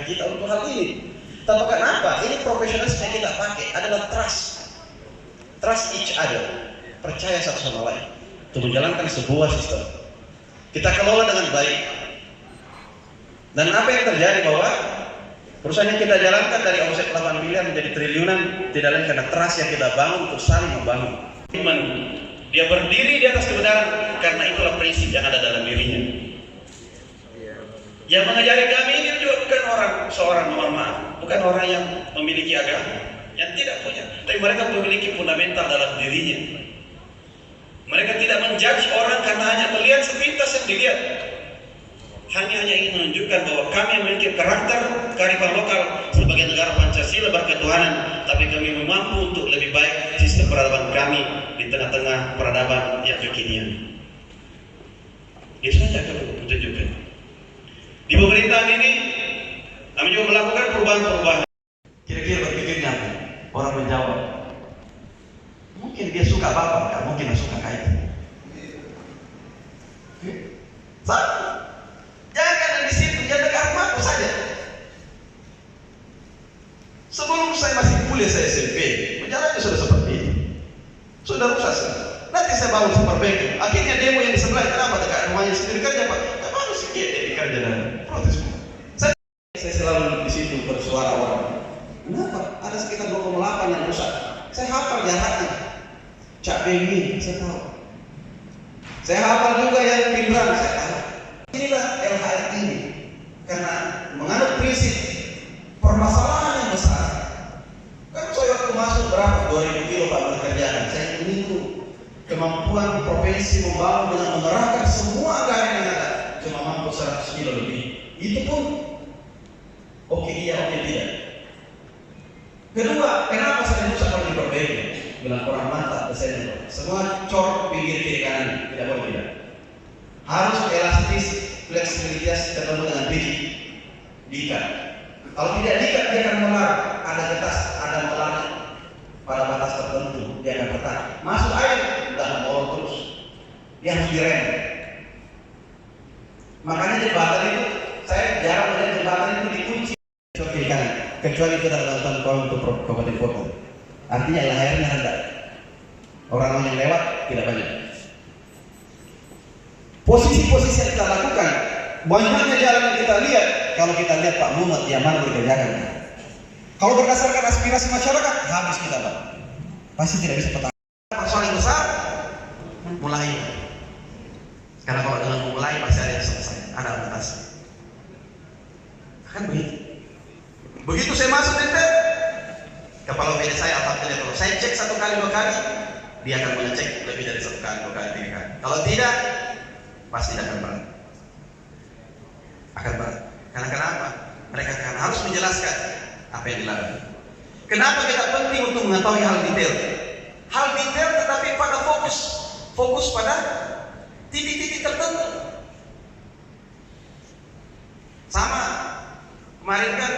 kita untuk hal ini. Tapi kenapa? Ini profesionalisme yang kita pakai adalah trust each other, percaya satu sama lain untuk menjalankan sebuah sistem. Kita kelola dengan baik. Dan apa yang terjadi bahwa perusahaan yang kita jalankan dari omset 8 miliar menjadi triliunan tidak lain karena trust yang kita bangun untuk saling membangun. Dia berdiri di atas kebenaran karena itulah prinsip yang ada dalam dirinya. Yang mengajari kami ini juga bukan seorang mohon maaf, bukan orang yang memiliki agama, yang tidak punya, tapi mereka memiliki fundamental dalam dirinya. Mereka tidak menjudge orang karena hanya melihat sepintas yang dilihat. Hanya ingin menunjukkan bahwa kami memiliki karakter kearifan lokal sebagai negara Pancasila berketuhanan, tapi kami mampu untuk lebih baik sistem peradaban kami di tengah-tengah peradaban yang kekinian. Itu saja kami tunjukkan. Di pemerintahan ini kami juga melakukan perubahan-perubahan. Kira-kira berpikirnya orang menjawab, mungkin dia suka bapak, kan mungkin dia suka kait. Jangan di situ, jangan dekat rumahku saja. Sebelum saya masih kuliah saya SMP, menjalannya sudah seperti ini. Sudah rusak sekali. Nanti saya bangun superbike. Akhirnya demo yang di sebelah kenapa dekat rumahnya sendiri kerja pak? Tak baru sikit dia kerja dan protes. Saya selalu di situ bersuara orang. Kenapa? Ada sekitar 2,8 yang rusak. Saya hafal jaraknya. Cak Bengi, saya tahu. Saya hafal juga yang Pindrang, saya tahu. Inilah LHR ini. Karena menganut prinsip permasalahan yang besar. Kan saya waktu masuk berapa? 2000 kilo Pak kerjaan. Saya menunggu kemampuan provinsi membangun dengan mengerahkan semua anggaran yang ada. Cuma mampu 100 kilo lebih. Itu pun oke iya, oke tidak. Kedua, kenapa saya rusak kalau diperbaiki? Bilang orang mantap, desainnya. Semua cor pinggir kiri kanan, tidak boleh tidak. Harus elastis, fleksibilitas ketemu dengan biji diikat. Kalau tidak diikat dia akan melar. Ada getas, ada melar pada batas tertentu dia akan retak. Masuk air, udah molor terus. Dia harus direm. Makanya jembatan itu saya jarang melihat jembatan itu dikunci kiri kanan. Kecuali kita lakukan untuk kabupaten kota. Artinya LHR-nya rendah. Orang yang lewat tidak banyak. Posisi-posisi yang kita lakukan, banyaknya jalan yang kita lihat. Kalau kita lihat Pak Muhammad yang mana dikerjakan. Kalau berdasarkan aspirasi masyarakat, habis kita Pak. Pasti tidak bisa petang. Persoalan yang besar, mulai. Karena kalau dengan memulai pasti ada yang selesai, ada batas. Kan begitu. Begitu saya masuk DPR, kepala BPD saya alhamdulillah kalau saya cek 1 kali 2 kali, dia akan mengecek lebih dari 1 kali 2 kali 3 kali. Kalau tidak, pasti akan berat. Akan berat. Karena kenapa? Mereka akan harus menjelaskan apa yang dilakukan. Kenapa kita penting untuk mengetahui hal detail? Hal detail tetapi pada fokus pada titik-titik tertentu. Sama kemarin kan